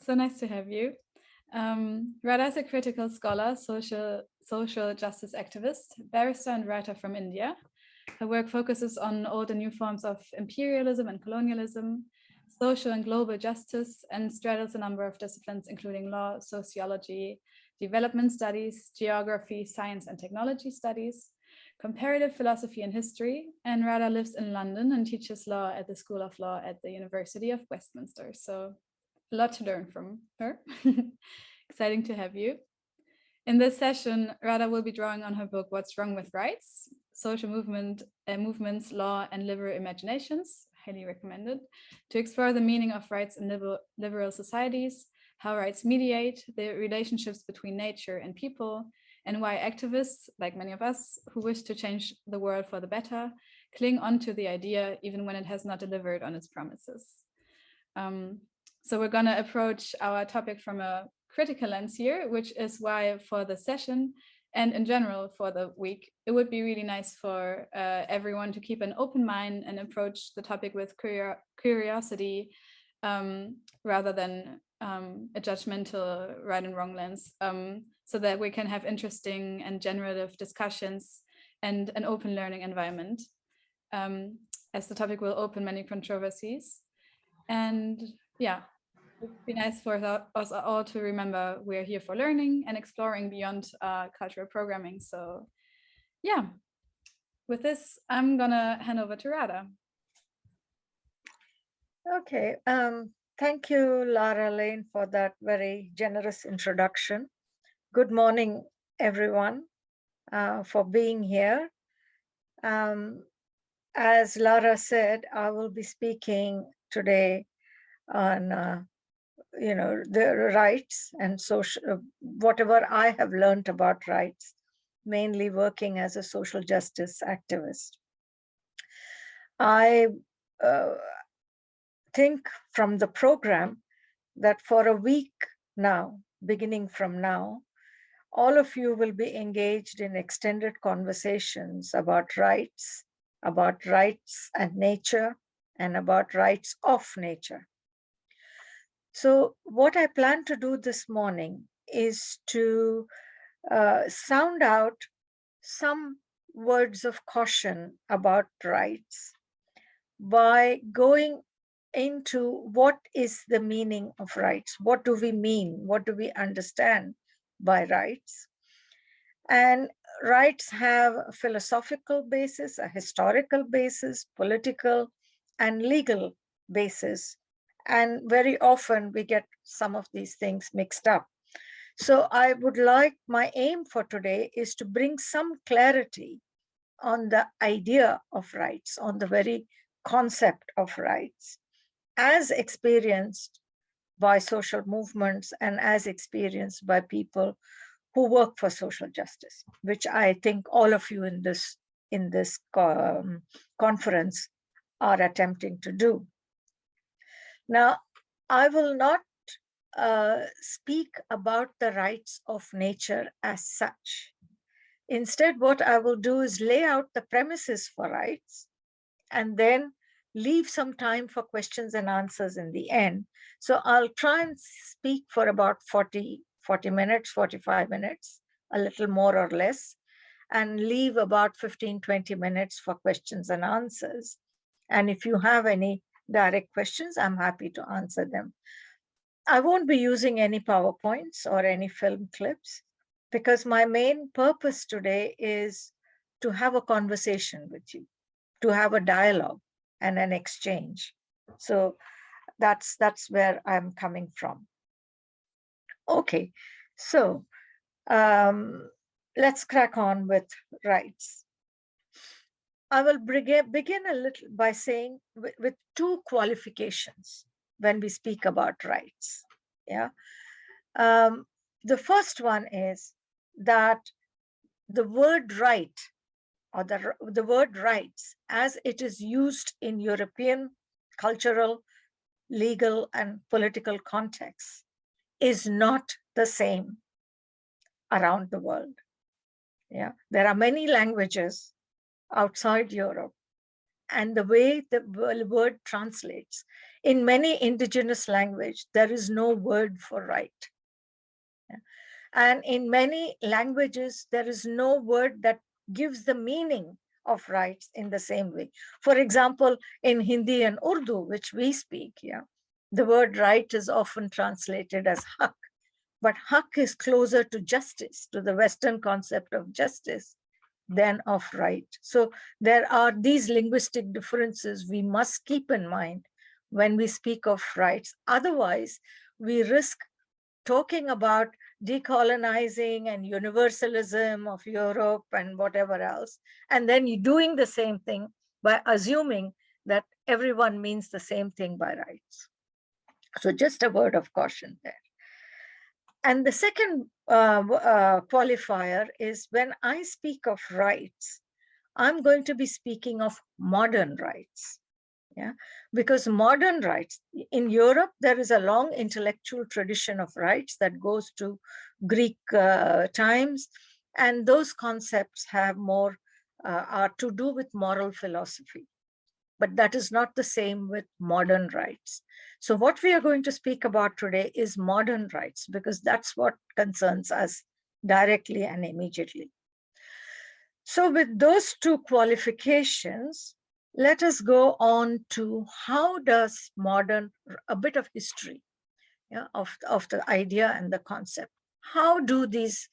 So nice to have you. Radha is a critical scholar, social justice activist, barrister and writer from India. Her work focuses on old and new forms of imperialism and colonialism, social and global justice, and straddles a number of disciplines, including law, sociology, development studies, geography, science and technology studies, comparative philosophy and history. And Radha lives in London and teaches law at the School of Law at the University of Westminster. So a lot to learn from her. Exciting to have you. In this session, Radha will be drawing on her book, What's Wrong with Rights? Social Movements, Law, and Liberal Imaginations, highly recommended, to explore the meaning of rights in liberal societies, how rights mediate, the relationships between nature and people, and why activists, like many of us, who wish to change the world for the better, cling on to the idea even when it has not delivered on its promises. So we're going to approach our topic from a critical lens here, which is why for the session and in general for the week, it would be really nice for everyone to keep an open mind and approach the topic with curiosity rather than a judgmental right and wrong lens, so that we can have interesting and generative discussions and an open learning environment, as the topic will open many controversies. And yeah, it would be nice for us all to remember we're here for learning and exploring beyond cultural programming. So yeah, with this, I'm gonna hand over to Radha. Okay, thank you, Lara Lane, for that very generous introduction. Good morning, everyone, for being here. As Lara said, I will be speaking today on the rights and social, whatever I have learned about rights, mainly working as a social justice activist. I think from the program that for a week now, beginning from now, all of you will be engaged in extended conversations about rights and nature, and about rights of nature. So what I plan to do this morning is to sound out some words of caution about rights by going into what is the meaning of rights. What do we mean? What do we understand by rights? And rights have a philosophical basis, a historical basis, political and legal basis. And very often we get some of these things mixed up. So I would like, my aim for today is to bring some clarity on the idea of rights, on the very concept of rights, as experienced by social movements and as experienced by people who work for social justice, which I think all of you in this conference are attempting to do. Now, I will not speak about the rights of nature as such. Instead, what I will do is lay out the premises for rights and then leave some time for questions and answers in the end. So I'll try and speak for about 40 minutes, 45 minutes, a little more or less, and leave about 15, 20 minutes for questions and answers. And if you have any direct questions, I'm happy to answer them. I won't be using any PowerPoints or any film clips, because my main purpose today is to have a conversation with you, to have a dialogue and an exchange. So that's where I'm coming from. Okay, so let's crack on with rights. I will begin a little by saying with two qualifications when we speak about rights. Yeah, the first one is that the word right, or the word rights, as it is used in European cultural, legal, and political contexts, is not the same around the world. Yeah, there are many languages outside Europe, and the way the word translates In many indigenous language, there is no word for right. And in many languages, there is no word that gives the meaning of rights in the same way. For example, in Hindi and Urdu, which we speak here, the word right is often translated as haq, but haq is closer to justice, to the Western concept of justice, than of right. So there are these linguistic differences we must keep in mind when we speak of rights. Otherwise, we risk talking about decolonizing and universalism of Europe and whatever else, and then you doing the same thing by assuming that everyone means the same thing by rights. So just a word of caution there. And the second qualifier is when I speak of rights, I'm going to be speaking of modern rights. Yeah, because modern rights in Europe, there is a long intellectual tradition of rights that goes to Greek times, and those concepts have more are to do with moral philosophy. But that is not the same with modern rights. So what we are going to speak about today is modern rights, because that's what concerns us directly and immediately. So with those two qualifications, let us go on to how does modern, a bit of history, yeah, of the idea and the concept. How do these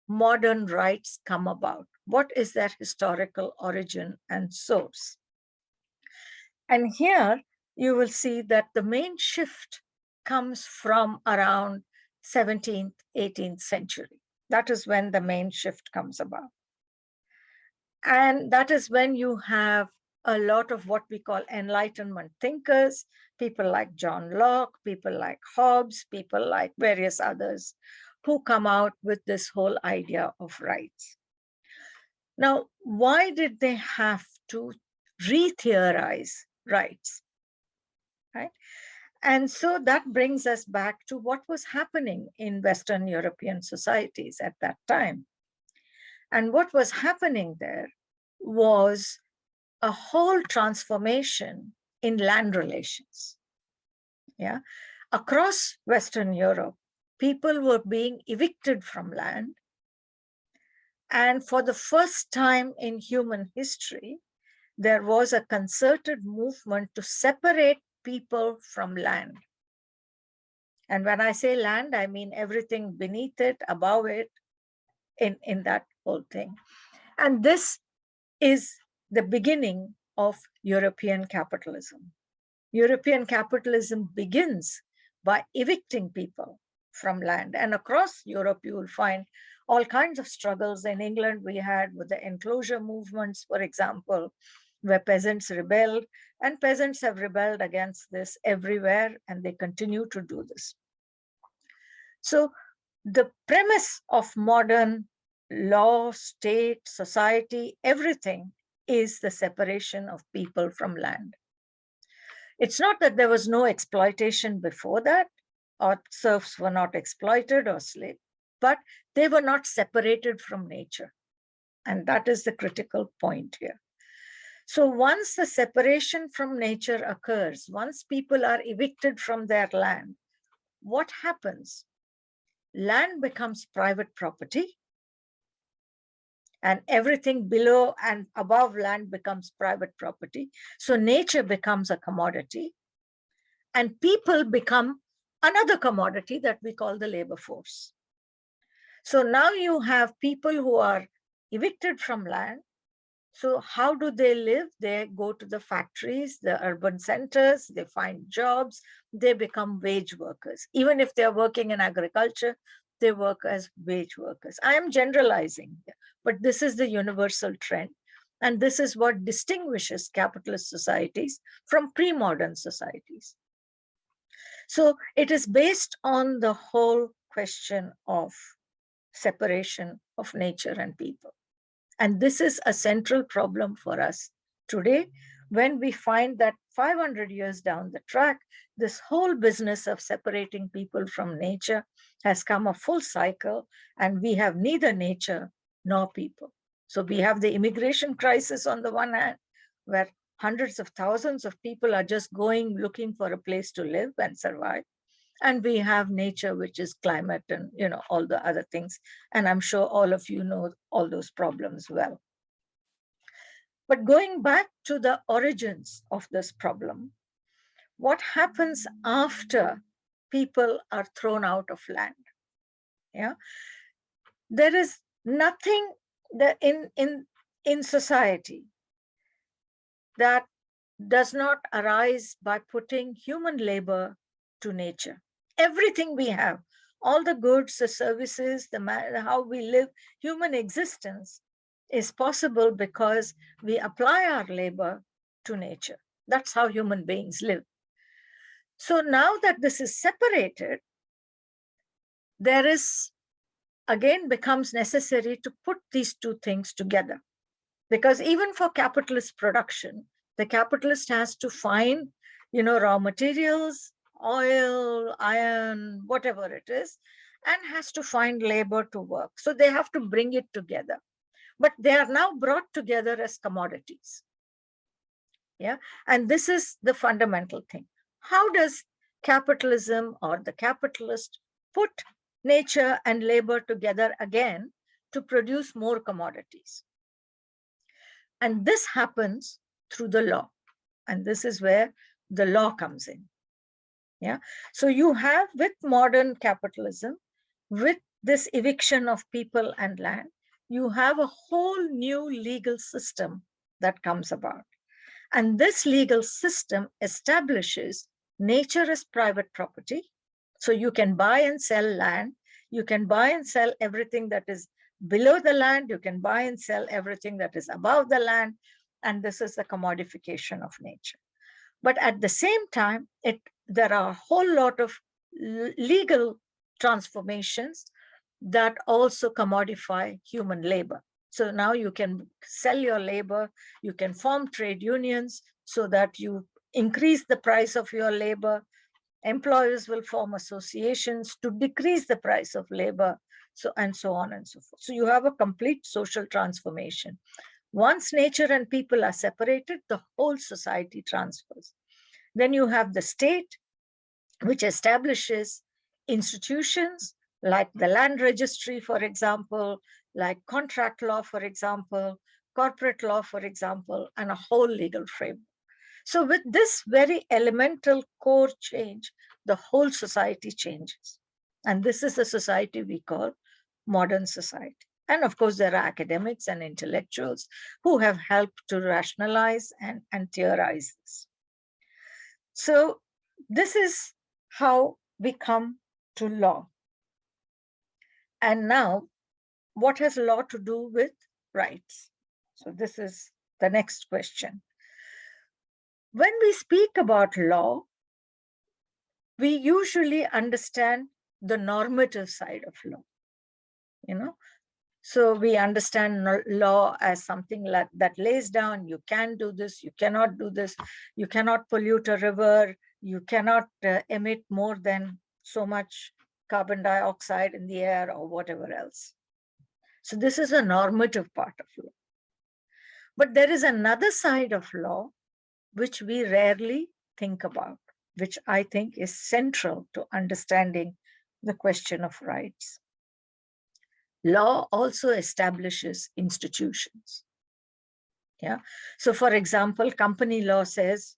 modern rights come about? What is their historical origin and source? And here you will see that the main shift comes from around 17th, 18th century. That is when the main shift comes about. And that is when you have a lot of what we call Enlightenment thinkers, people like John Locke, people like Hobbes, people like various others, who come out with this whole idea of rights. Now, why did they have to re-theorize rights? Right? And so that brings us back to what was happening in Western European societies at that time. And what was happening there was a whole transformation in land relations. Yeah, across Western Europe, people were being evicted from land. And for the first time in human history, there was a concerted movement to separate people from land. And when I say land, I mean everything beneath it, above it, in that whole thing. And this is the beginning of European capitalism. European capitalism begins by evicting people from land. And across Europe, you will find all kinds of struggles. In England, we had with the enclosure movements, for example, where peasants rebelled, and peasants have rebelled against this everywhere, and they continue to do this. So the premise of modern law, state, society, everything is the separation of people from land. It's not that there was no exploitation before that, or serfs were not exploited or slaves, but they were not separated from nature. And that is the critical point here. So once the separation from nature occurs, once people are evicted from their land, what happens? Land becomes private property, and everything below and above land becomes private property. So nature becomes a commodity, and people become another commodity that we call the labor force. So now you have people who are evicted from land. So how do they live? They go to the factories, the urban centers, they find jobs, they become wage workers. Even if they're working in agriculture, they work as wage workers. I am generalizing here, but this is the universal trend. And this is what distinguishes capitalist societies from pre-modern societies. So it is based on the whole question of separation of nature and people. And this is a central problem for us today, when we find that 500 years down the track, this whole business of separating people from nature has come a full cycle, and we have neither nature nor people. So we have the immigration crisis on the one hand, where hundreds of thousands of people are just going looking for a place to live and survive. And we have nature, which is climate and all the other things. And I'm sure all of you know all those problems well. But going back to the origins of this problem, what happens after people are thrown out of land? Yeah, there is nothing that in society that does not arise by putting human labor to nature. Everything we have, all the goods, the services, how we live, human existence is possible because we apply our labor to nature. That's how human beings live. So now that this is separated, there is, again, becomes necessary to put these two things together. Because even for capitalist production, the capitalist has to find, raw materials, oil, iron, whatever it is, and has to find labor to work. So they have to bring it together. But they are now brought together as commodities. Yeah, and this is the fundamental thing. How does capitalism or the capitalist put nature and labor together again to produce more commodities? And this happens through the law. And this is where the law comes in. Yeah. So you have, with modern capitalism, with this eviction of people and land, you have a whole new legal system that comes about. And this legal system establishes nature as private property. So you can buy and sell land. You can buy and sell everything that is below the land. You can buy and sell everything that is above the land. And this is the commodification of nature. But at the same time, there are a whole lot of legal transformations that also commodify human labor. So now you can sell your labor, you can form trade unions so that you increase the price of your labor. Employers will form associations to decrease the price of labor, and so on and so forth. So you have a complete social transformation. Once nature and people are separated, the whole society transfers. Then you have the state, which establishes institutions like the land registry, for example, like contract law, for example, corporate law, for example, and a whole legal framework. So with this very elemental core change, the whole society changes. And this is the society we call modern society. And of course, there are academics and intellectuals who have helped to rationalize and theorize this. So this is how we come to law. And now, what has law to do with rights? So this is the next question. When we speak about law, we usually understand the normative side of law, So we understand law as something like that lays down, you can do this, you cannot do this, you cannot pollute a river, you cannot emit more than so much carbon dioxide in the air or whatever else. So this is a normative part of law. But there is another side of law which we rarely think about, which I think is central to understanding the question of rights. Law also establishes institutions. Yeah. So for example, company law says,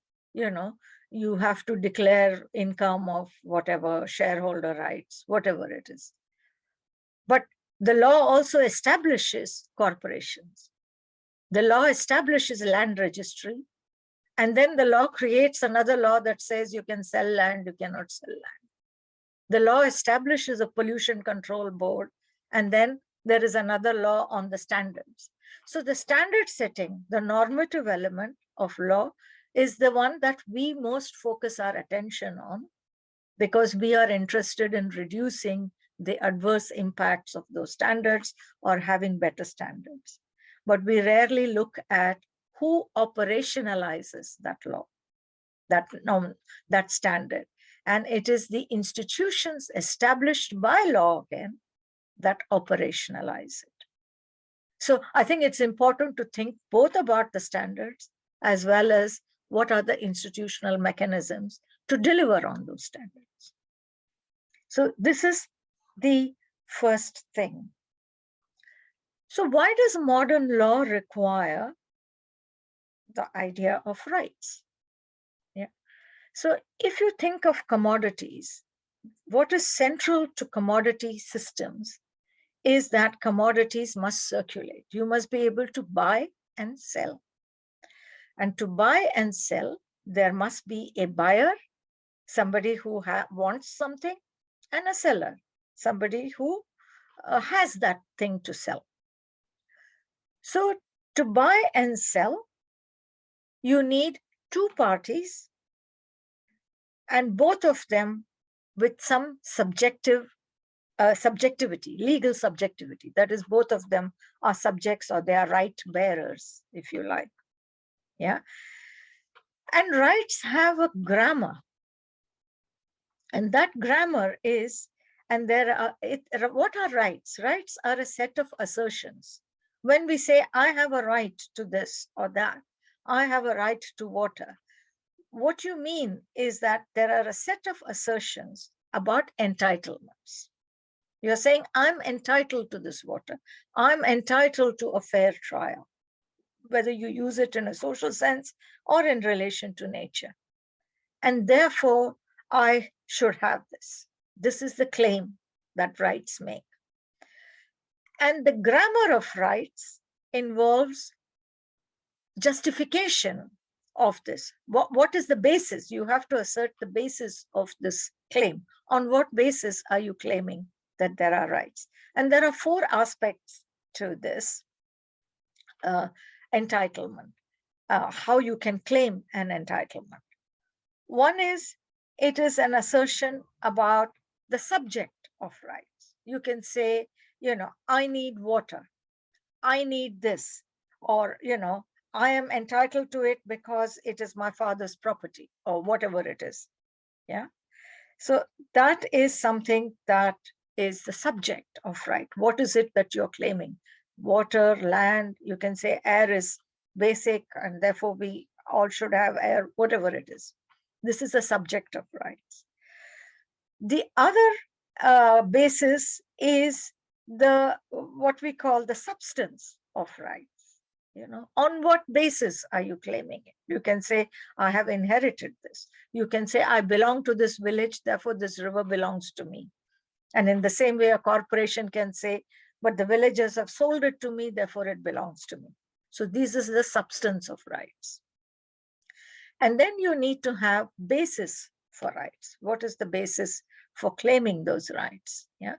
you have to declare income of whatever, shareholder rights, whatever it is. But the law also establishes corporations. The law establishes land registry. And then the law creates another law that says you can sell land, you cannot sell land. The law establishes a pollution control board. And then there is another law on the standards. So the standard setting, the normative element of law, is the one that we most focus our attention on because we are interested in reducing the adverse impacts of those standards or having better standards. But we rarely look at who operationalizes that law, that standard. And it is the institutions established by law again that operationalize it. So I think it's important to think both about the standards as well as what are the institutional mechanisms to deliver on those standards. So this is the first thing. So why does modern law require the idea of rights? Yeah. So if you think of commodities, what is central to commodity systems is that commodities must circulate. You must be able to buy and sell. And to buy and sell, there must be a buyer, somebody who wants something, and a seller, somebody who has that thing to sell. So to buy and sell, you need two parties, and both of them with some subjectivity, legal subjectivity. That is, both of them are subjects, or they are right bearers, if you like. Yeah. And rights have a grammar. And that grammar is, and what are rights? Rights are a set of assertions. When we say, I have a right to this or that, I have a right to water, what you mean is that there are a set of assertions about entitlements. You're saying, I'm entitled to this water. I'm entitled to a fair trial, whether you use it in a social sense or in relation to nature. And therefore, I should have this. This is the claim that rights make. And the grammar of rights involves justification of this. What is the basis? You have to assert the basis of this claim. On what basis are you claiming that there are rights? And there are four aspects to this entitlement, how you can claim an entitlement. One is, it is an assertion about the subject of rights. You can say, I need water, I need this, or, I am entitled to it because it is my father's property, or whatever it is. Yeah. So that is something that is the subject of right. What is it that you're claiming? Water, land, you can say air is basic, and therefore we all should have air, whatever it is. This is a subject of rights. The other basis is what we call the substance of rights. On what basis are you claiming it? You can say, I have inherited this. You can say, I belong to this village, therefore this river belongs to me. And in the same way, a corporation can say, but the villagers have sold it to me, therefore it belongs to me. So this is the substance of rights. And then you need to have basis for rights. What is the basis for claiming those rights? Yeah,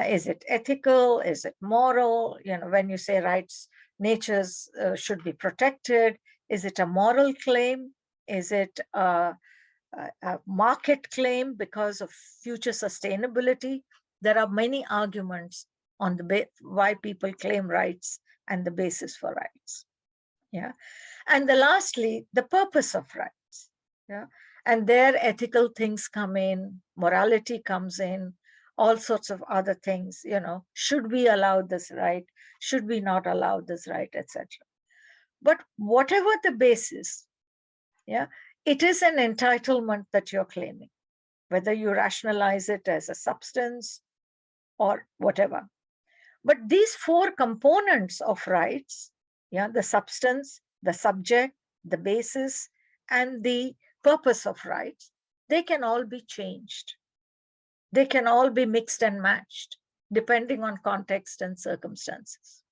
is it ethical? Is it moral? When you say rights, natures should be protected. Is it a moral claim? Is it a market claim because of future sustainability? There are many arguments on why people claim rights and the basis for rights. Yeah. And lastly, the purpose of rights. Yeah. And there ethical things come in, morality comes in, all sorts of other things, should we allow this right? Should we not allow this right, etc. But whatever the basis, yeah, it is an entitlement that you're claiming, whether you rationalize it as a substance or whatever. But these four components of rights, yeah, the substance, the subject, the basis, and the purpose of rights, they can all be changed. They can all be mixed and matched, depending on context and circumstances.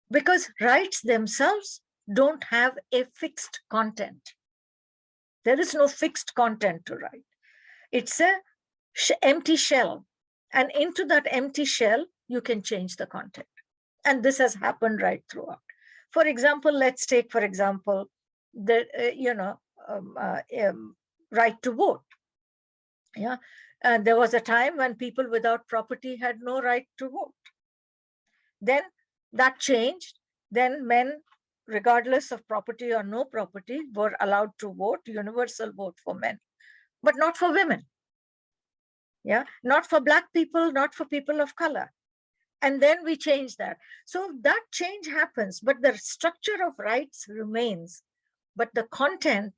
Because rights themselves don't have a fixed content. There is no fixed content to right. It's an empty shell. And into that empty shell, you can change the content. And this has happened right throughout. For example, let's take, for example, the right to vote. Yeah, and there was a time when people without property had no right to vote. Then that changed. Then men, regardless of property or no property, were allowed to vote, universal vote for men, but not for women. Yeah, not for Black people, not for people of color. And then we change that. So that change happens, but the structure of rights remains, but the content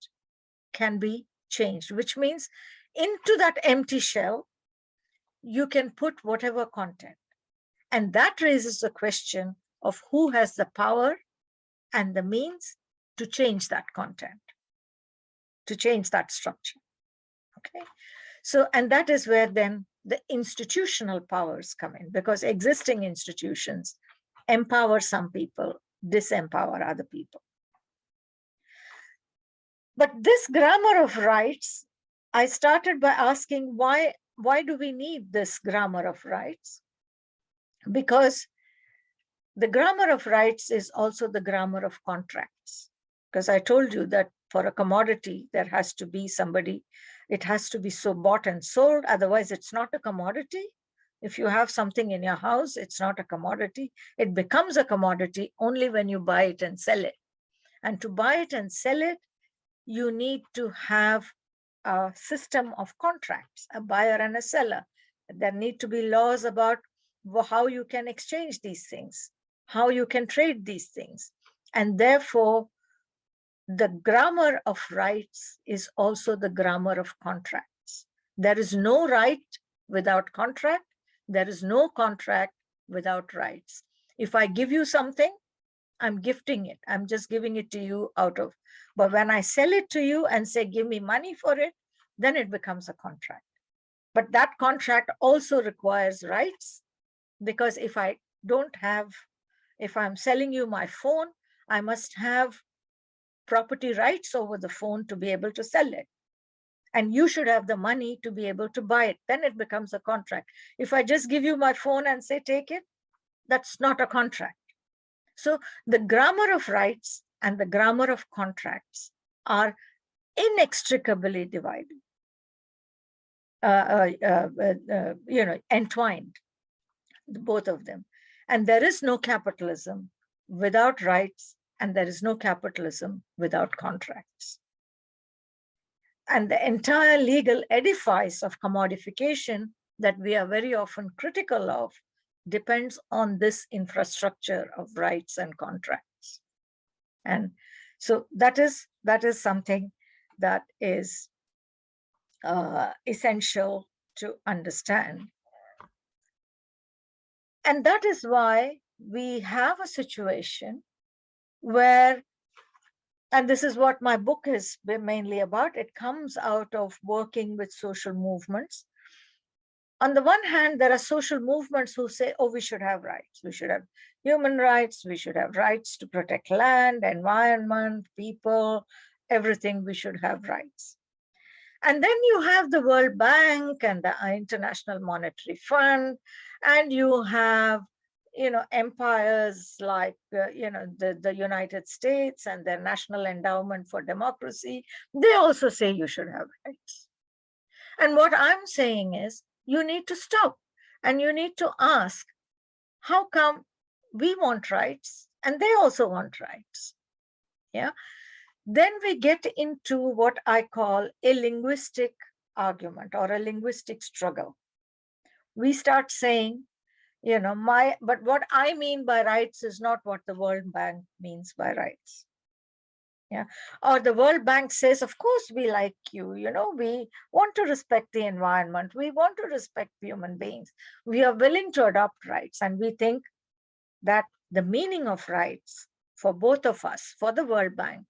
can be changed, which means into that empty shell, you can put whatever content. And that raises the question of who has the power and the means to change that content, to change that structure. Okay. So, and that is where then the institutional powers come in, because existing institutions empower some people, disempower other people. But this grammar of rights, I started by asking why do we need this grammar of rights? Because the grammar of rights is also the grammar of contracts. Because I told you that for a commodity, there has to be somebody, it has to be so bought and sold, otherwise it's not a commodity. If you have something in your house, it's not a commodity. It becomes a commodity only when you buy it and sell it. And to buy it and sell it, you need to have a system of contracts, a buyer and a seller. There need to be laws about how you can exchange these things, how you can trade these things. And therefore, the grammar of rights is also the grammar of contracts. There is no right without contract. There is no contract without rights. If I give you something, I'm gifting it. I'm just giving it to you out of, but when I sell it to you and say, give me money for it, then it becomes a contract. But that contract also requires rights, because if I don't have, if I'm selling you my phone, I must have property rights over the phone to be able to sell it. And you should have the money to be able to buy it. Then it becomes a contract. If I just give you my phone and say, take it, that's not a contract. So the grammar of rights and the grammar of contracts are inextricably divided, entwined, both of them. And there is no capitalism without rights, and there is no capitalism without contracts. And the entire legal edifice of commodification that we are very often critical of depends on this infrastructure of rights and contracts. And so that is something that is essential to understand. And that is why we have a situation where, and this is what my book is mainly about, it comes out of working with social movements. On the one hand, there are social movements who say, oh, we should have rights. We should have human rights. We should have rights to protect land, environment, people, everything. We should have rights. And then you have the World Bank and the International Monetary Fund, and you have, empires like, the United States and their National Endowment for Democracy. They also say you should have rights. And what I'm saying is, you need to stop and you need to ask, how come we want rights and they also want rights? Yeah. Then we get into what I call a linguistic argument or a linguistic struggle. We start saying, but what I mean by rights is not what the World Bank means by rights. Yeah. Or the World Bank says, of course, we like you, we want to respect the environment. We want to respect human beings. We are willing to adopt rights. And we think that the meaning of rights for both of us, for the World Bank,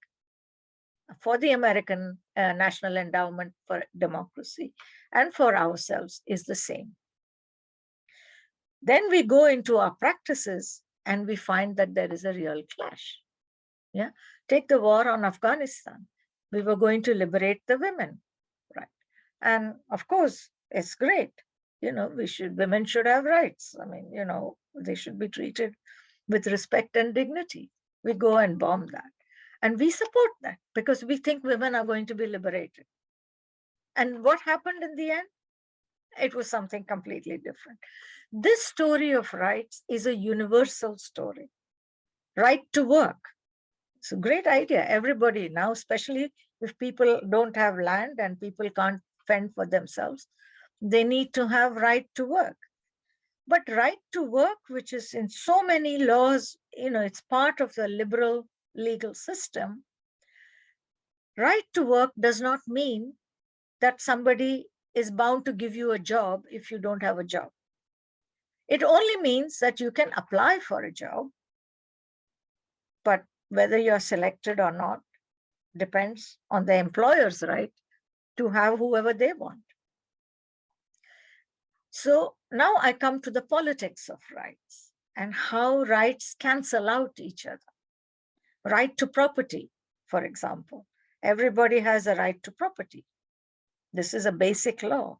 for the American National Endowment for Democracy, and for ourselves is the same. Then we go into our practices and we find that there is a real clash. Yeah. Take the war on Afghanistan. We were going to liberate the women, right? And of course, it's great. Women should have rights. I mean, they should be treated with respect and dignity. We go and bomb that. And we support that because we think women are going to be liberated. And what happened in the end? It was something completely different. This story of rights is a universal story. Right to work. It's a great idea. Everybody now, especially if people don't have land and people can't fend for themselves, they need to have right to work. But right to work, which is in so many laws, it's part of the liberal legal system. Right to work does not mean that somebody is bound to give you a job if you don't have a job. It only means that you can apply for a job, but whether you're selected or not depends on the employer's right to have whoever they want. So now I come to the politics of rights and how rights cancel out each other. Right to property, for example. Everybody has a right to property. This is a basic law.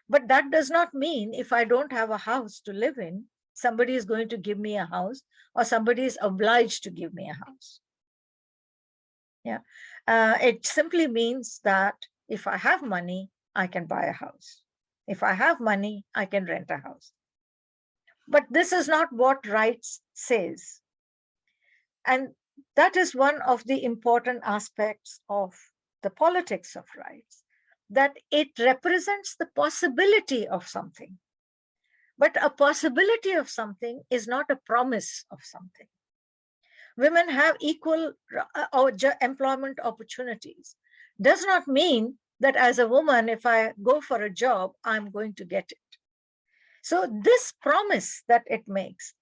But that does not mean if I don't have a house to live in, somebody is going to give me a house or somebody is obliged to give me a house. Yeah, it simply means that if I have money, I can buy a house. If I have money, I can rent a house. But this is not what rights says. And that is one of the important aspects of the politics of rights, that it represents the possibility of something. But a possibility of something is not a promise of something. Women have equal employment opportunities. Does not mean that as a woman, if I go for a job, I'm going to get it. So this promise that it makes,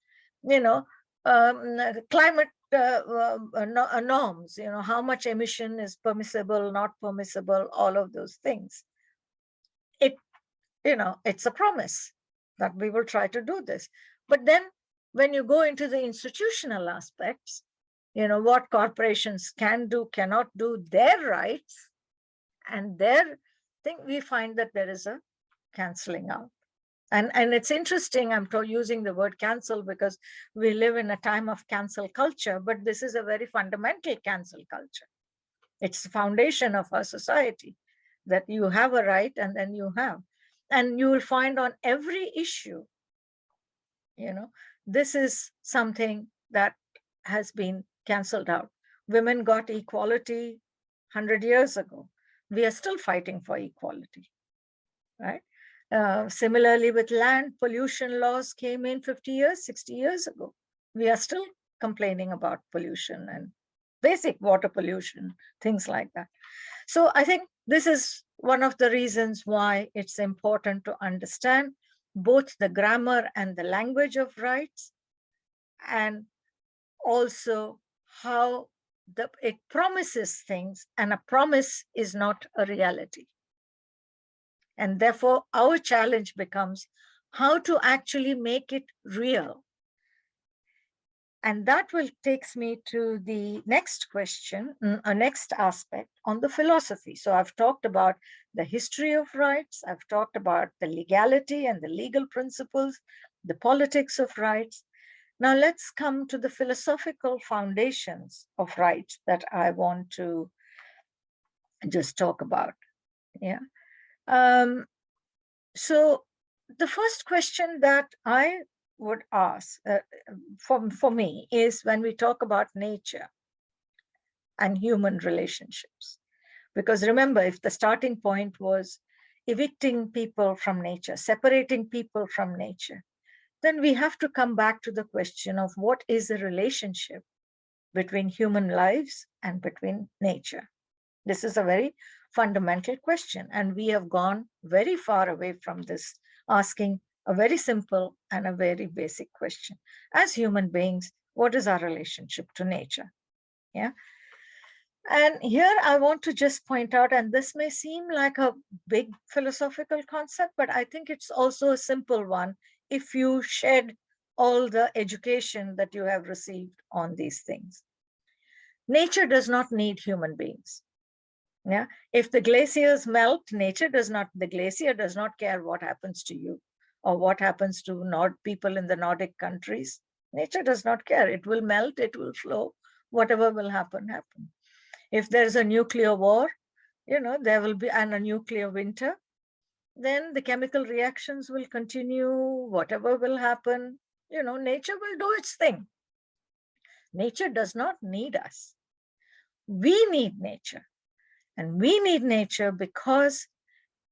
climate norms, how much emission is permissible, not permissible, all of those things. It's a promise that we will try to do this. But then when you go into the institutional aspects, what corporations can do, cannot do, their rights and their thing, we find that there is a canceling out. And it's interesting, I'm using the word cancel because we live in a time of cancel culture, but this is a very fundamental cancel culture. It's the foundation of our society, that you have a right and then you have. And you will find on every issue, this is something that has been canceled out. Women got equality 100 years ago. We are still fighting for equality, right? Similarly, with land, pollution laws came in 50 years, 60 years ago. We are still complaining about pollution and basic water pollution, things like that. So I think this is one of the reasons why it's important to understand both the grammar and the language of rights, and also how it promises things, and a promise is not a reality. And therefore, our challenge becomes how to actually make it real. And that takes me to the next question, a next aspect on the philosophy. So I've talked about the history of rights. I've talked about the legality and the legal principles, the politics of rights. Now let's come to the philosophical foundations of rights that I want to just talk about. Yeah. So the first question that I would ask for me is when we talk about nature and human relationships. Because remember, if the starting point was evicting people from nature, separating people from nature, then we have to come back to the question of what is the relationship between human lives and between nature. This is a very fundamental question, and we have gone very far away from this, asking a very simple and a very basic question. As human beings, what is our relationship to nature? Yeah. And here I want to just point out, and this may seem like a big philosophical concept, but I think it's also a simple one if you shed all the education that you have received on these things. Nature does not need human beings. Yeah. If the glaciers melt, the glacier does not care what happens to you or what happens to people in the Nordic countries. Nature does not care. It will melt, it will flow, whatever will happen. If there's a nuclear war, there will be, and a nuclear winter, then the chemical reactions will continue, whatever will happen, nature will do its thing. Nature does not need us. We need nature. And we need nature because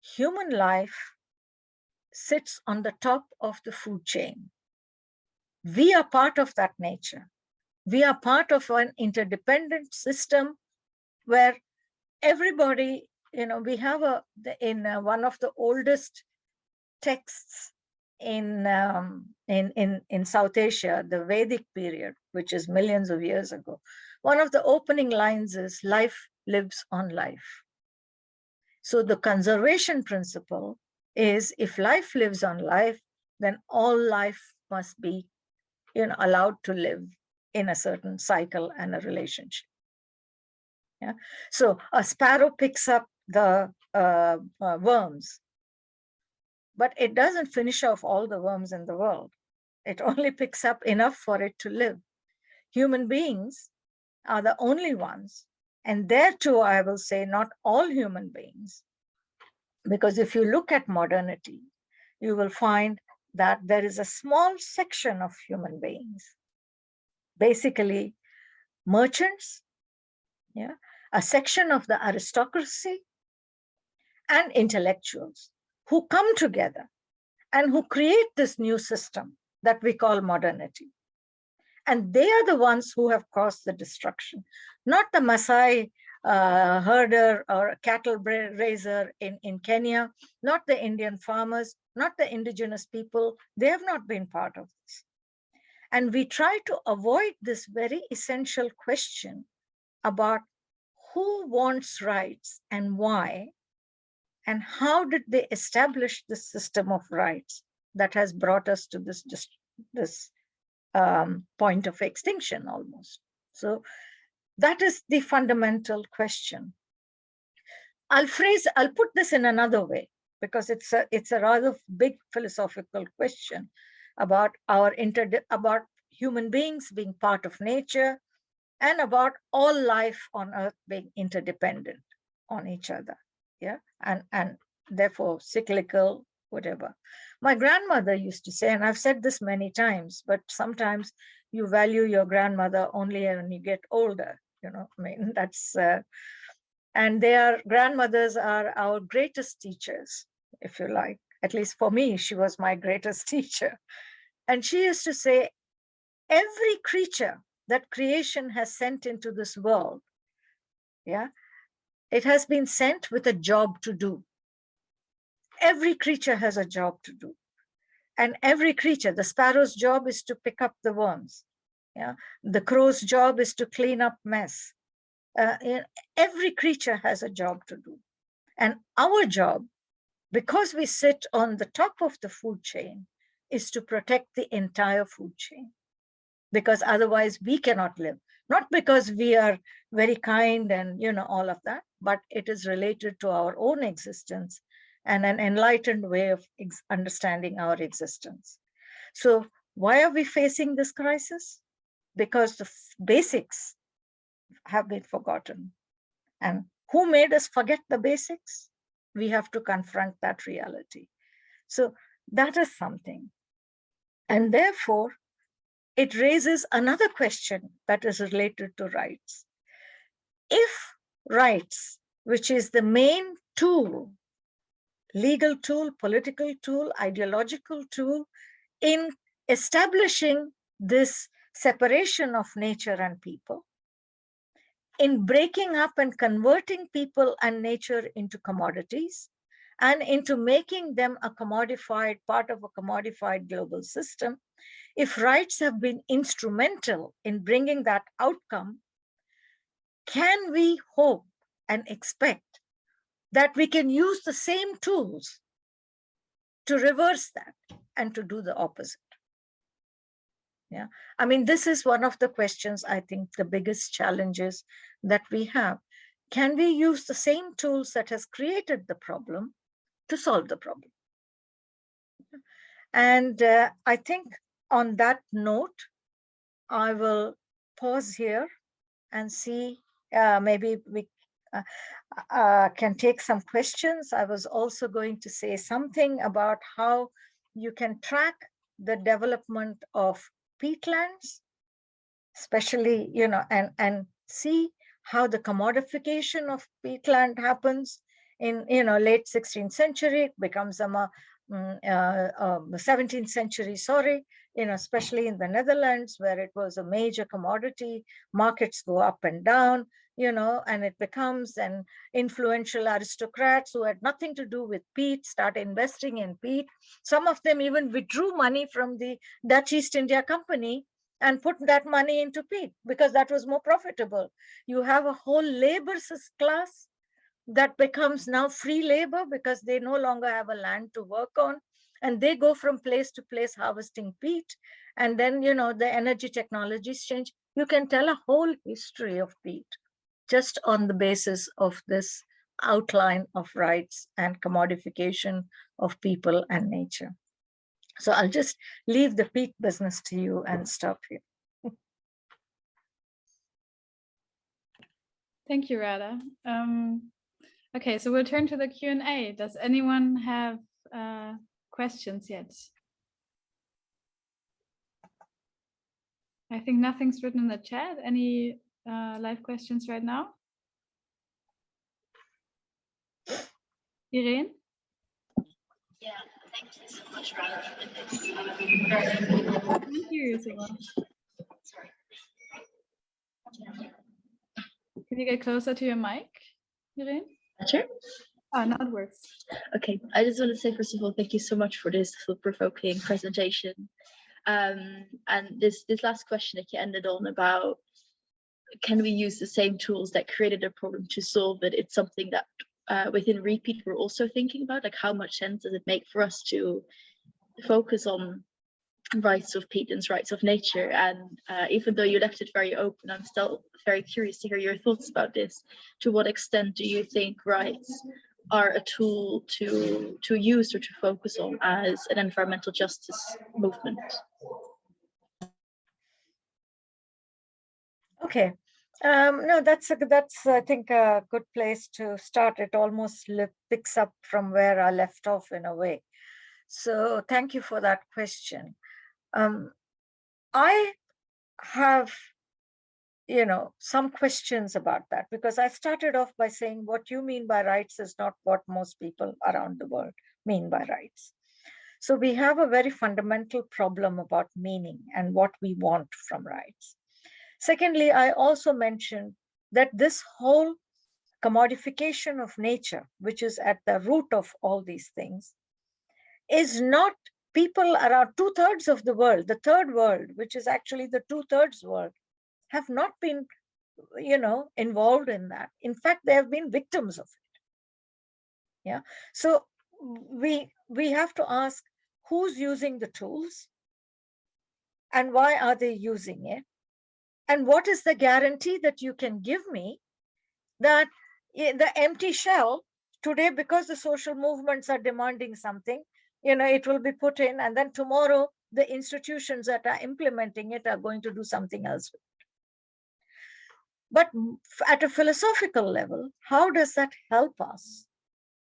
human life sits on the top of the food chain. We are part of that nature. We are part of an interdependent system where everybody, we have one of the oldest texts in South Asia, the Vedic period, which is millions of years ago. One of the opening lines is, life lives on life. So the conservation principle is, if life lives on life, then all life must be allowed to live in a certain cycle and a relationship. Yeah. So a sparrow picks up the worms, but it doesn't finish off all the worms in the world. It only picks up enough for it to live. Human beings are the only ones. And there too, I will say, not all human beings. Because if you look at modernity, you will find that there is a small section of human beings, basically merchants, a section of the aristocracy, and intellectuals who come together and who create this new system that we call modernity. And they are the ones who have caused the destruction, not the Maasai herder or cattle raiser in Kenya, not the Indian farmers, not the indigenous people. They have not been part of this. And we try to avoid this very essential question about who wants rights and why, and how did they establish this system of rights that has brought us to this point of extinction almost. So that is the fundamental question. I'll put this in another way, because it's a rather big philosophical question about about human beings being part of nature, and about all life on earth being interdependent on each other, and therefore cyclical, whatever. My grandmother used to say, and I've said this many times, but sometimes you value your grandmother only when you get older, that's, and grandmothers are our greatest teachers, if you like. At least for me, she was my greatest teacher. And she used to say, every creature that creation has sent into this world, it has been sent with a job to do. Every creature has a job to do. And every creature, the sparrow's job is to pick up the worms. The crow's job is to clean up mess. Every creature has a job to do. And our job, because we sit on the top of the food chain, is to protect the entire food chain. Because otherwise we cannot live. Not because we are very kind and all of that, but it is related to our own existence and an enlightened way of understanding our existence. So why are we facing this crisis? Because the basics have been forgotten. And who made us forget the basics? We have to confront that reality. So that is something. And therefore, it raises another question that is related to rights. If rights, which is the main tool, legal tool, political tool, ideological tool, in establishing this separation of nature and people, in breaking up and converting people and nature into commodities, and into making them a commodified part of a commodified global system, if rights have been instrumental in bringing that outcome, can we hope and expect that we can use the same tools to reverse that and to do the opposite? I mean, this is one of the questions, I think, the biggest challenges that we have. Can we use the same tools that has created the problem to solve the problem? And I think on that note, I will pause here and see, maybe we can take some questions. I was also going to say something about how you can track the development of peatlands, especially, and see how the commodification of peatland happens in, late 16th century. It becomes a the 17th century, sorry, especially in the Netherlands, where it was a major commodity, markets go up and down, and it becomes an influential aristocrats who had nothing to do with peat, start investing in peat. Some of them even withdrew money from the Dutch East India Company and put that money into peat because that was more profitable. You have a whole labor class that becomes now free labor because they no longer have a land to work on, and they go from place to place harvesting peat. And then, the energy technologies change. You can tell a whole history of peat just on the basis of this outline of rights and commodification of people and nature. So I'll just leave the peat business to you and stop here. Thank you, Radha. Okay, so we'll turn to the Q&A. Does anyone have questions yet? I think nothing's written in the chat. Any live questions right now? Irene? Yeah, thank you so much, Radha, for this. Thank you so much. Sorry. Can you get closer to your mic, Irene? Sure. Oh, now it works. Okay, I just want to say, first of all, thank you so much for this thought-provoking presentation. And this last question that you ended on about, can we use the same tools that created a problem to solve it? It's something that within RE-PEAT we're also thinking about, like how much sense does it make for us to focus on rights of peat and rights of nature? And even though you left it very open, I'm still very curious to hear your thoughts about this. To what extent do you think rights are a tool to use or to focus on as an environmental justice movement? Okay. No, that's I think a good place to start. It almost picks up from where I left off in a way. So thank you for that question. I have, some questions about that, because I started off by saying what you mean by rights is not what most people around the world mean by rights. So we have a very fundamental problem about meaning and what we want from rights. Secondly, I also mentioned that this whole commodification of nature, which is at the root of all these things, is not people around 2/3 of the world, the third world, which is actually the 2/3 world, have not been, involved in that. In fact, they have been victims of it. Yeah. So we have to ask who's using the tools and why are they using it? And what is the guarantee that you can give me that the empty shell today, because the social movements are demanding something, it will be put in, and then tomorrow the institutions that are implementing it are going to do something else with it. But at a philosophical level, how does that help us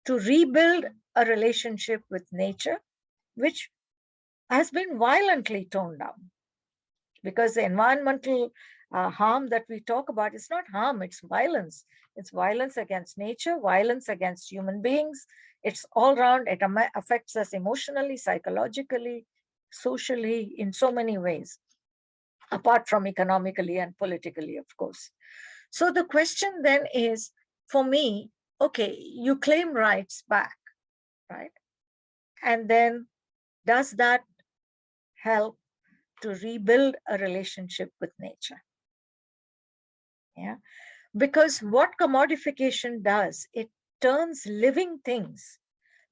to rebuild a relationship with nature, which has been violently toned down? Because the environmental harm that we talk about is not harm, it's violence. It's violence against nature, violence against human beings. It's all around. It affects us emotionally, psychologically, socially, in so many ways, apart from economically and politically, of course. So the question then is, for me, okay, you claim rights back, right? And then does that help to rebuild a relationship with nature? Yeah, because what commodification does, it turns living things,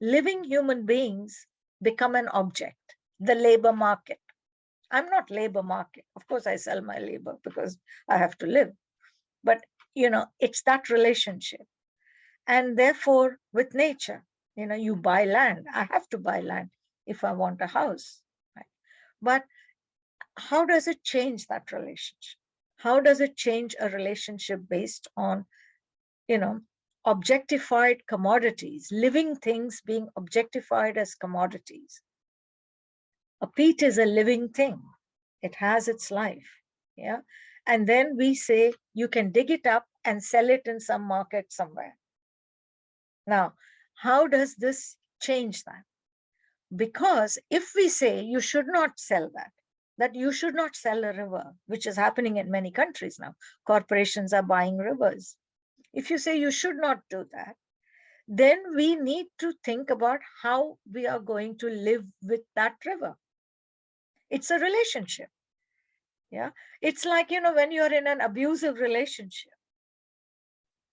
living human beings become an object, the labor market. I'm not labor market. Of course, I sell my labor because I have to live. But, it's that relationship. And therefore, with nature, you buy land. I have to buy land if I want a house. Right? But how does it change that relationship? How does it change a relationship based on, objectified commodities, living things being objectified as commodities? A peat is a living thing. It has its life. Yeah. And then we say you can dig it up and sell it in some market somewhere. Now, how does this change that? Because if we say you should not sell that you should not sell a river, which is happening in many countries now, corporations are buying rivers. If you say you should not do that, then we need to think about how we are going to live with that river. It's a relationship. Yeah, it's like, when you're in an abusive relationship,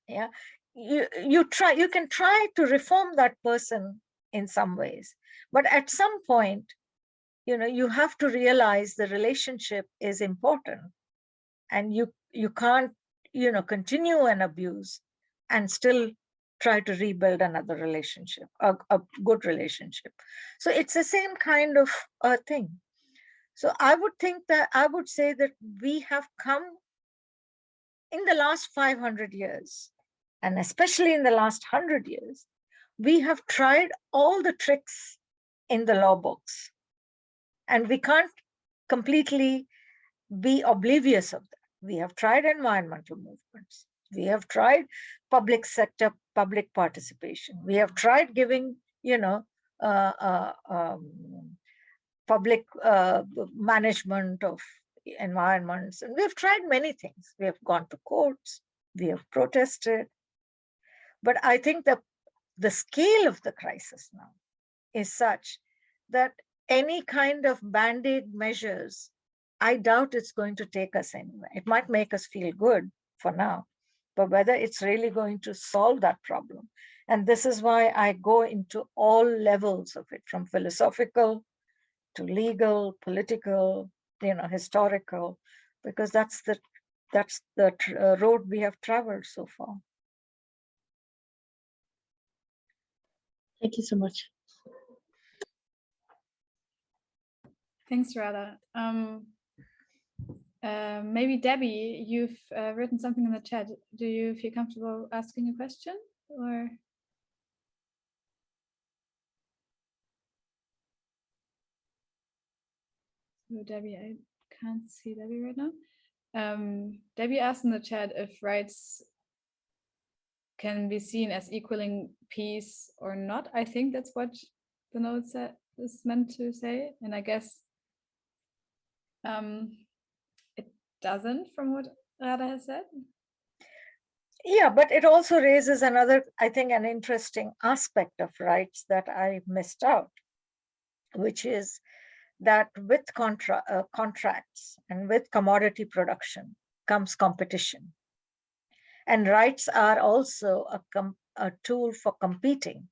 yeah, you can try to reform that person in some ways, but at some point, you have to realize the relationship is important, and you can't, continue an abuse and still try to rebuild another relationship, a good relationship. So it's the same kind of thing. So I would say that we have come in the last 500 years, and especially in the last 100 years, we have tried all the tricks in the law books, and we can't completely be oblivious of that. We have tried environmental movements. We have tried public sector, public participation. We have tried giving, public management of environments. And we've tried many things. We have gone to courts. We have protested. But I think that the scale of the crisis now is such that any kind of band-aid measures, I doubt it's going to take us anywhere. It might make us feel good for now, but whether it's really going to solve that problem. And this is why I go into all levels of it, from philosophical to legal, political, historical, because that's the road we have traveled so far. Thank you so much. Thanks, Radha. Maybe Debbie, you've written something in the chat. Do you feel comfortable asking a question, or? So Debbie, I can't see Debbie right now. Debbie asked in the chat if rights can be seen as equaling peace or not. I think that's what the note is meant to say, and I guess it doesn't, from what Radha has said. Yeah, but it also raises another, I think, an interesting aspect of rights that I missed out, which is that with contracts and with commodity production comes competition. And rights are also a tool for competing,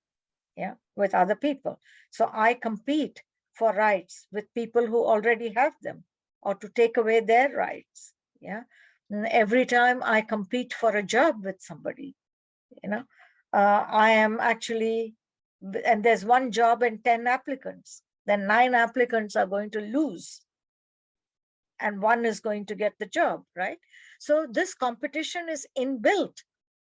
with other people. So I compete for rights with people who already have them, or to take away their rights. And every time I compete for a job with somebody, I am actually, and there's one job and 10 applicants, then 9 applicants are going to lose, and one is going to get the job, right? So this competition is inbuilt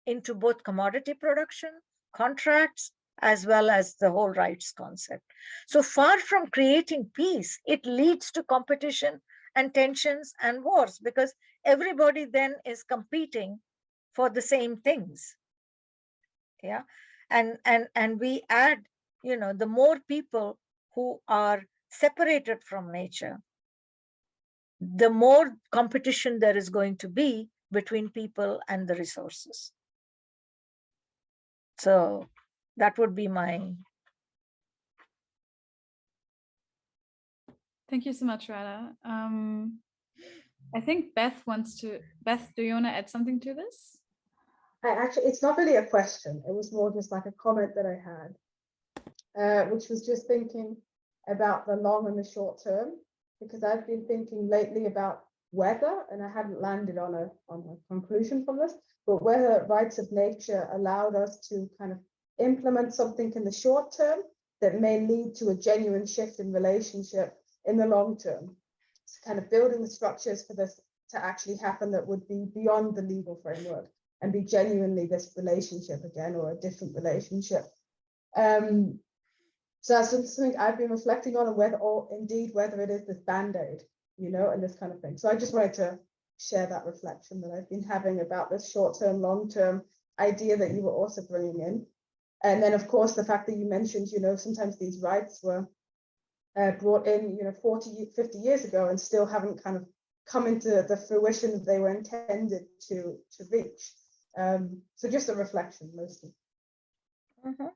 into both commodity production, contracts, as well as the whole rights concept. So far from creating peace, it leads to competition and tensions and wars, because everybody then is competing for the same things. And we add, the more people who are separated from nature, the more competition there is going to be between people and the resources. So that would be my. Thank you so much, Radha. I think Beth, do you want to add something to this? Actually, it's not really a question. It was more just like a comment that I had, which was just thinking about the long and the short term, because I've been thinking lately about whether, and I haven't landed on a conclusion from this, but whether rights of nature allowed us to kind of implement something in the short term that may lead to a genuine shift in relationship in the long term. So kind of building the structures for this to actually happen that would be beyond the legal framework and be genuinely this relationship again, or a different relationship. So that's something I've been reflecting on, and whether it is this band-aid, and this kind of thing. So I just wanted to share that reflection that I've been having about this short-term, long-term idea that you were also bringing in. And then, of course, the fact that you mentioned, sometimes these rights were brought in, 40, 50 years ago, and still haven't kind of come into the fruition that they were intended to reach. So just a reflection mostly. Mm-hmm.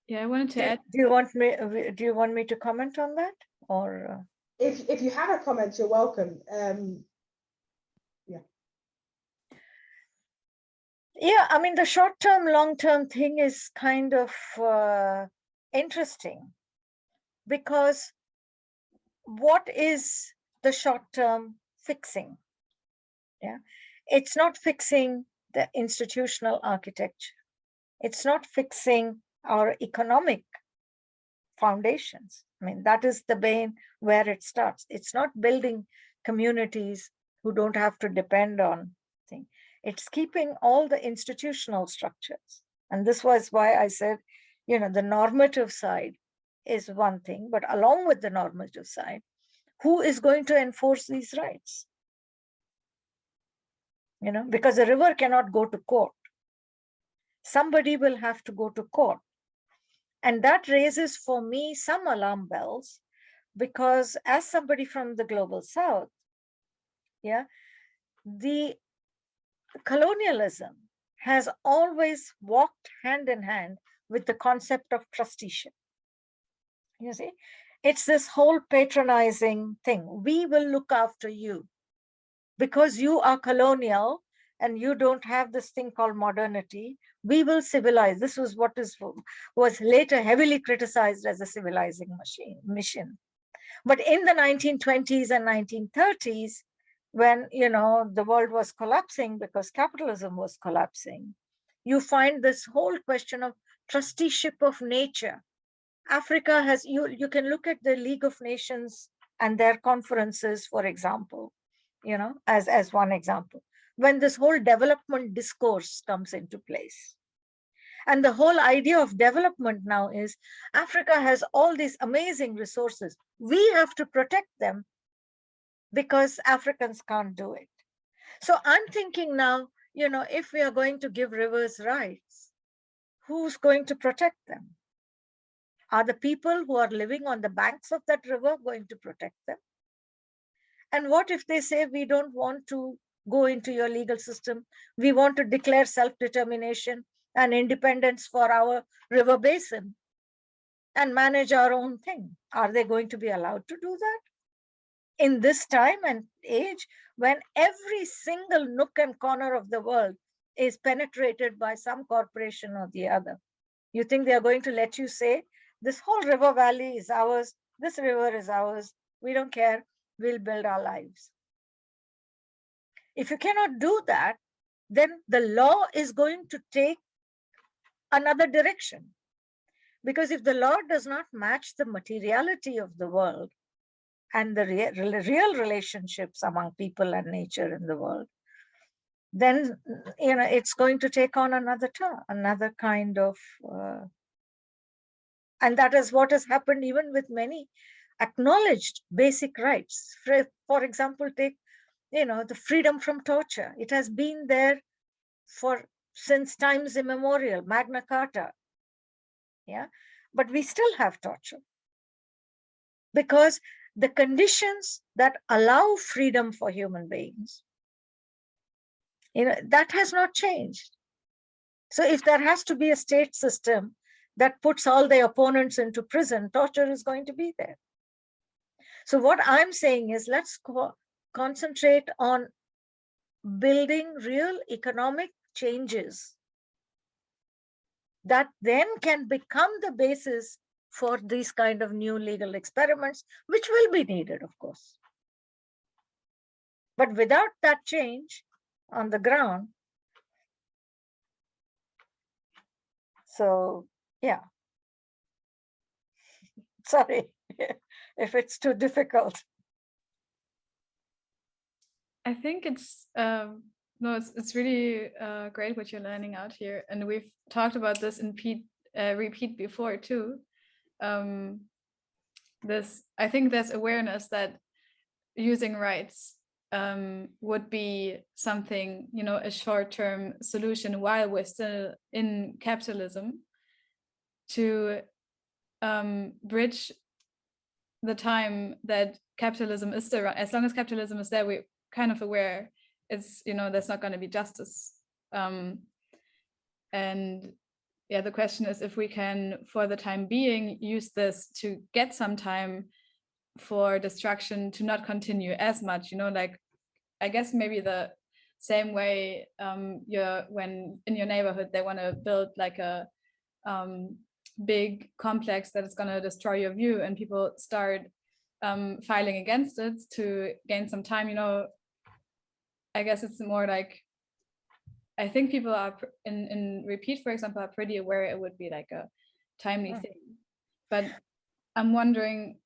Yeah, I wanted to add. Do you want me to comment on that, or? If you have a comment, you're welcome. Yeah, I mean, the short-term, long-term thing is kind of interesting, because what is the short-term fixing? Yeah, it's not fixing the institutional architecture. It's not fixing our economic foundations. I mean, that is the vein where it starts. It's not building communities who don't have to depend on things. It's keeping all the institutional structures. And this was why I said, the normative side is one thing, but along with the normative side, who is going to enforce these rights? Because a river cannot go to court. Somebody will have to go to court. And that raises for me some alarm bells, because as somebody from the global south, the colonialism has always walked hand in hand with the concept of trusteeship. You see, it's this whole patronizing thing. We will look after you because you are colonial and you don't have this thing called modernity. We will civilize. This was what was later heavily criticized as a civilizing mission. But in the 1920s and 1930s, when the world was collapsing because capitalism was collapsing, you find this whole question of trusteeship of nature. Africa has, you can look at the League of Nations and their conferences, for example, as one example, when this whole development discourse comes into place. And the whole idea of development now is Africa has all these amazing resources. We have to protect them because Africans can't do it. So I'm thinking now, if we are going to give rivers rights, who's going to protect them? Are the people who are living on the banks of that river going to protect them? And what if they say, we don't want to go into your legal system, we want to declare self-determination and independence for our river basin and manage our own thing? Are they going to be allowed to do that? In this time and age, when every single nook and corner of the world is penetrated by some corporation or the other, you think they are going to let you say, this whole river valley is ours, this river is ours, we don't care, we'll build our lives? If you cannot do that, then the law is going to take another direction. Because if the law does not match the materiality of the world and the real relationships among people and nature in the world, then it's going to take on another turn, another kind of, and that is what has happened even with many acknowledged basic rights. For example, take the freedom from torture. It has been there since times immemorial, Magna Carta. But we still have torture because the conditions that allow freedom for human beings, that has not changed. So if there has to be a state system that puts all the opponents into prison, torture is going to be there. So what I'm saying is, let's concentrate on building real economic changes that then can become the basis for these kind of new legal experiments, which will be needed, of course. But without that change on the ground, so yeah. Sorry if it's too difficult. I think it's it's really great what you're learning out here, and we've talked about this in RE-PEAT before too. I think there's awareness that using rights would be something, a short-term solution while we're still in capitalism, to bridge the time that capitalism is still around. As long as capitalism is there, we're kind of aware it's, there's not going to be justice. And yeah, the question is if we can, for the time being, use this to get some time for destruction to not continue as much, like, I guess maybe the same way when in your neighborhood they want to build like a big complex that is going to destroy your view, and people start filing against it to gain some time, I guess it's more like, I think people are in RE-PEAT, for example, are pretty aware it would be like a timely thing. But I'm wondering,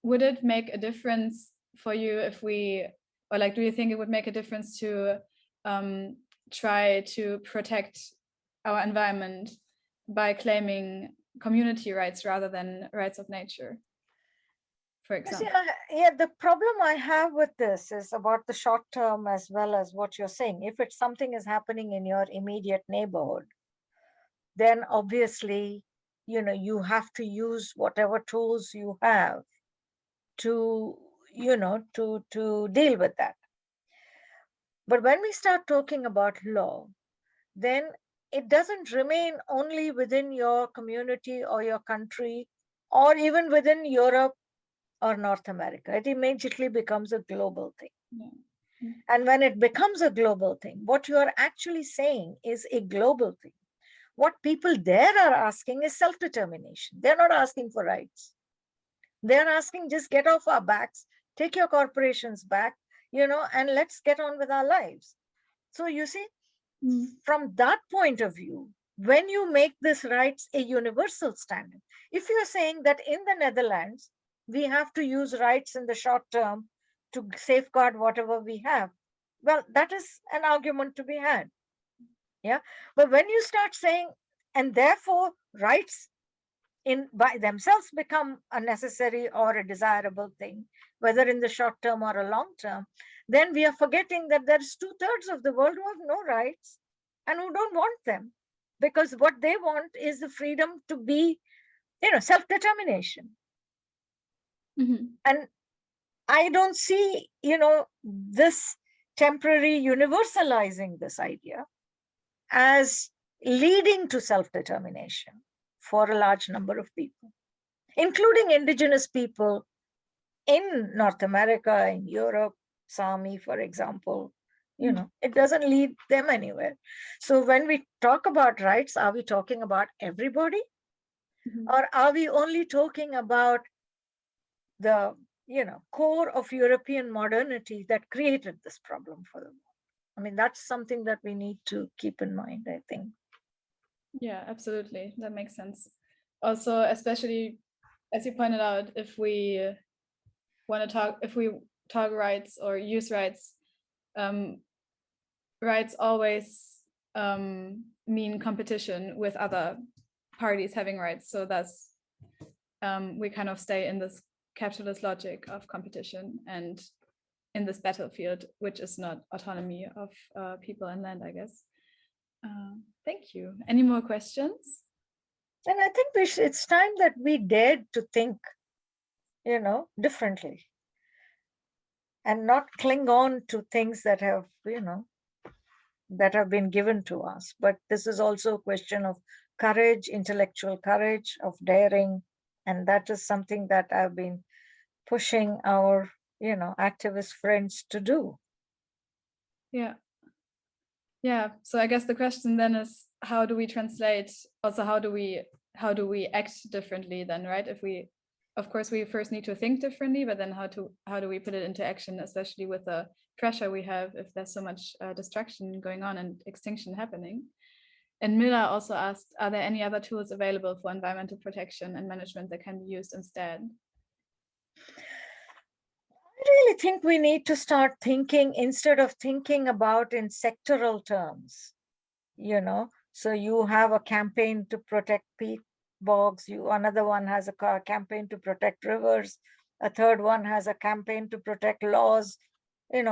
would it make a difference for you if we, or like, do you think it would make a difference to try to protect our environment by claiming community rights rather than rights of nature, for example? Yeah, the problem I have with this is about the short term as well as what you're saying. If it's something is happening in your immediate neighborhood, then obviously, you have to use whatever tools you have to, to deal with that. But when we start talking about law, then it doesn't remain only within your community or your country or even within Europe or North America. It immediately becomes a global thing. Yeah. And when it becomes a global thing, what you are actually saying is a global thing. What people there are asking is self-determination. They're not asking for rights. They're asking, just get off our backs, take your corporations back, and let's get on with our lives. So you see, from that point of view, when you make this rights a universal standard, if you're saying that in the Netherlands, we have to use rights in the short term to safeguard whatever we have, well, that is an argument to be had. Yeah. But when you start saying, and therefore rights by themselves become a necessary or a desirable thing, whether in the short term or a long term, then we are forgetting that there's 2/3 of the world who have no rights and who don't want them, because what they want is the freedom to be, self-determination. And I don't see, this temporary universalizing this idea as leading to self-determination for a large number of people, including indigenous people in North America, in Europe, Sami, for example. It doesn't lead them anywhere. So when we talk about rights, are we talking about everybody? Or are we only talking about the, core of European modernity that created this problem for them? I mean, that's something that we need to keep in mind, I think. Yeah, absolutely. That makes sense. Also, especially as you pointed out, if we talk rights or use rights, rights always mean competition with other parties having rights. So that's we kind of stay in this capitalist logic of competition and in this battlefield, which is not autonomy of people and land, I guess. Thank you. Any more questions? And I think it's time that we dared to think, differently and not cling on to things that have, that have been given to us. But this is also a question of courage, intellectual courage, of daring. And that is something that I've been pushing our, activist friends to do. Yeah. Yeah. So I guess the question then is, how do we translate? Also, how do we act differently then, right? Of course, we first need to think differently, but then how do we put it into action, especially with the pressure we have if there's so much destruction going on and extinction happening? And Mila also asked, are there any other tools available for environmental protection and management that can be used instead? I really think we need to start thinking, instead of thinking about in sectoral terms, so you have a campaign to protect peat bogs, another one has a campaign to protect rivers, a third one has a campaign to protect laws,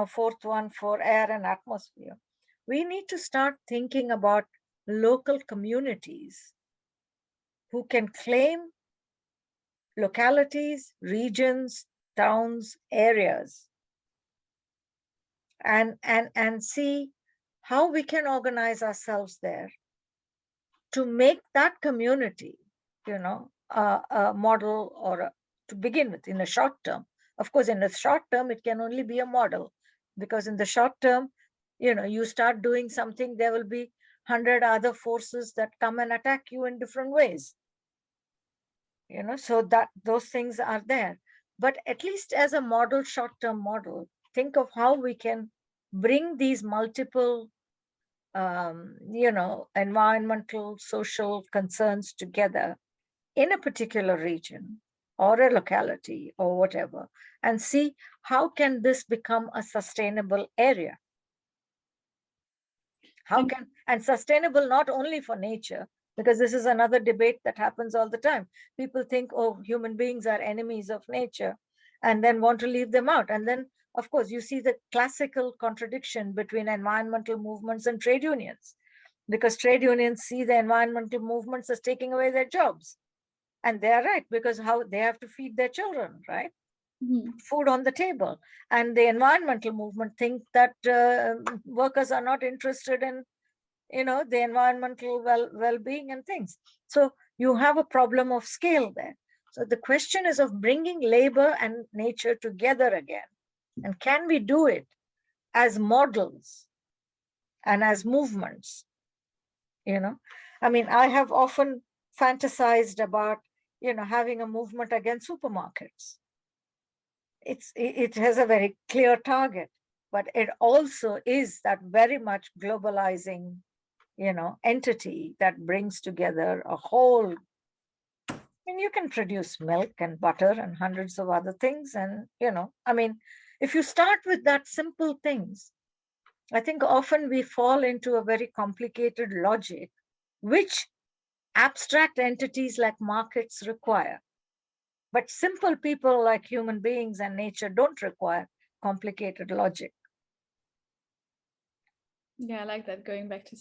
fourth one for air and atmosphere. We need to start thinking about local communities who can claim localities, regions, towns, areas, and see how we can organize ourselves there to make that community, a model, or to begin with, in a short term. Of course, in the short term, it can only be a model, because in the short term, you start doing something, there will be 100 other forces that come and attack you in different ways. So that those things are there. But at least as a model, short-term model, think of how we can bring these multiple, environmental, social concerns together in a particular region or a locality or whatever, and see how can this become a sustainable area. And sustainable not only for nature, because this is another debate that happens all the time. People think, oh, human beings are enemies of nature, and then want to leave them out. And then, of course, you see the classical contradiction between environmental movements and trade unions, because trade unions see the environmental movements as taking away their jobs. And they're right, because how they have to feed their children, right? Mm-hmm. Food on the table. And the environmental movement think that workers are not interested in, the environmental well-being and things. So you have a problem of scale there. So the question is of bringing labor and nature together again. And can we do it as models and as movements? I have often fantasized about, having a movement against supermarkets. It has a very clear target, but it also is that very much globalizing, entity that brings together a whole. You can produce milk and butter and hundreds of other things. And, if you start with that simple things, I think often we fall into a very complicated logic, which abstract entities like markets require. But simple people like human beings and nature don't require complicated logic. Yeah, I like that, going back to